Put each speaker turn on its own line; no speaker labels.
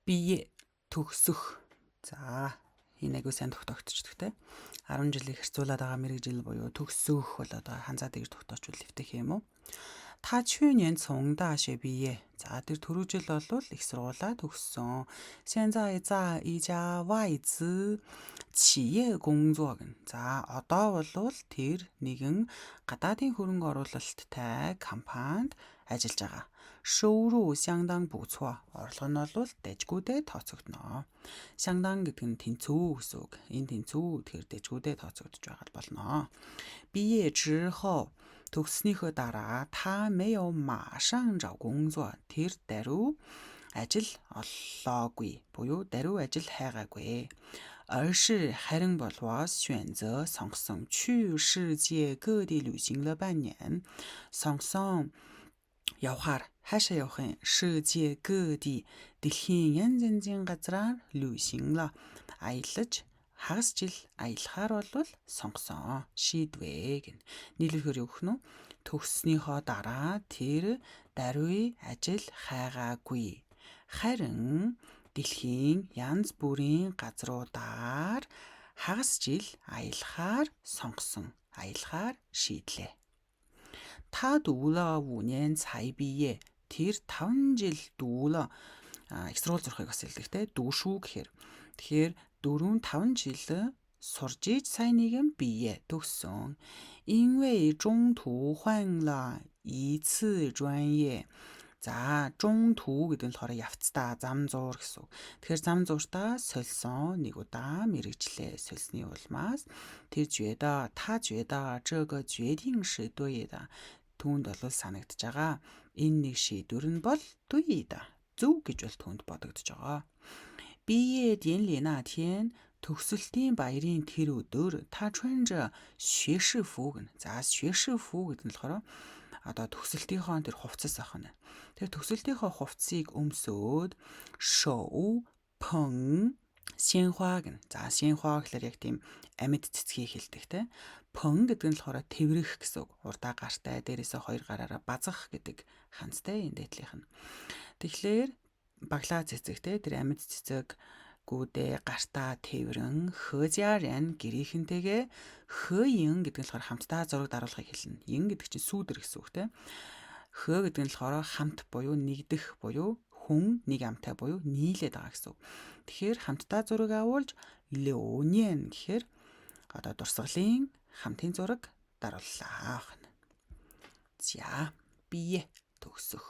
Бие төгсөх. За энэ айгуу сайн тогтоогдчихдаг те. 10 жилийг харьцуулаад байгаа мэрэгжил буюу төгсөх болоод байгаа ханзаа тэгж тогтоочвол хэвтэх юм уу? Та чүйн цунгдаа шэ бие. За тэр түрүү жил болвол их сургуулаа төгссөн. 现在在一家外资企业工作гэн. За одоо болвол тэр нэгэн гадаадын хөрөнгө оруулалттай компанид ажиллаж байгаа. 收入相当不错. Орлого нь бол дэжгүүдээ тооцогдно. 相当гэдэг нь тэнцүү гэсэн үг. Энэ тэнцүү тэгэхээр дэжгүүдээ тооцогдож байгаа болно. 毕业之后 төгснөөхөө дараа та 没有马上找工作. Тэр даруй ажил оллоогүй. Буюу даруй ажил хайгаагүй. 而是 харин болвоос 选择 сонгосон 去世界各地旅行了半年. сонгосон явахаар хаашаа явах юм? 世界各地 дэлхийн янз янзын газраар 旅行了 аялаж хагас жил аялахаар болвол сонгосон шийдвэ гэн. Нийлүүлэхээр юу гэх нь? Төгснөөхөө дараа тэр даруй ажил хайгаагүй. Харин дэлхийн янз бүрийн газруудаар хагас жил аялахаар сонгосон. Аялахаар шийдлээ. Та 读了5年才毕业. Тэр 5 жил 读了 их сургууль зурхыг бас хэлдэг те. 读书гэхээр. Тэгэхээр 4-5 жил сурж иж сайн нэгэн бие төгссөн. 因为中途换了一次专业. За 中途гэдэг нь болохоор явцдаа зам зуур гэсэн үг. Тэгэхээр зам зууртаа сольсон нэг удаа мэрэгчлээ сольсны улмаас тэр觉得 та 觉得 这个决定是对的. Түүнд бол санагдж байгаа. Энэ нэг шийдвэр нь бол 对的. Зөв гэж бол түүнд бодогдож байгаа. 毕业典礼那天 төгсөлтийн баярын тэр өдөр та 穿着学士服. За 学士服гэдэг нь болохоор одоо төгсөлтийнхөө тэр хувцас ахна. Тэр төгсөлтийнхөө хувцсыг өмсөөд 手捧 鲜花гэн. За 鲜花 гэхээр яг тийм амьд цэцгийг хэлдэг те. 捧гэдэг нь болохоор тэврэх гэсэн үг. Урдаа гартай дээрээсээ хоёр гараараа базах гэдэг ханцтай энэ дэтлийнх нь. Тэгэхээр баглаа цэцэг те тэр амьд цэцэг гүдээ гартаа тэврэн хөөжаарэн гэрийнхэнтэйгээ хөөин гэдэг нь болохоор хамтдаа зураг даруулахыг хэлнэ. Ин гэдэг чинь сүүдэр гэсэн үг те. Хөө гэдэг нь болохоор хамт буюу нэгдэх буюу хүн нэг амтай буюу нийлээд байгаа гэсэн үг. Тэгэхээр хамтдаа зураг авуулж леонен гэхээр одоо дурсгалын хамтын зураг дарууллаа. За бие төгсөх.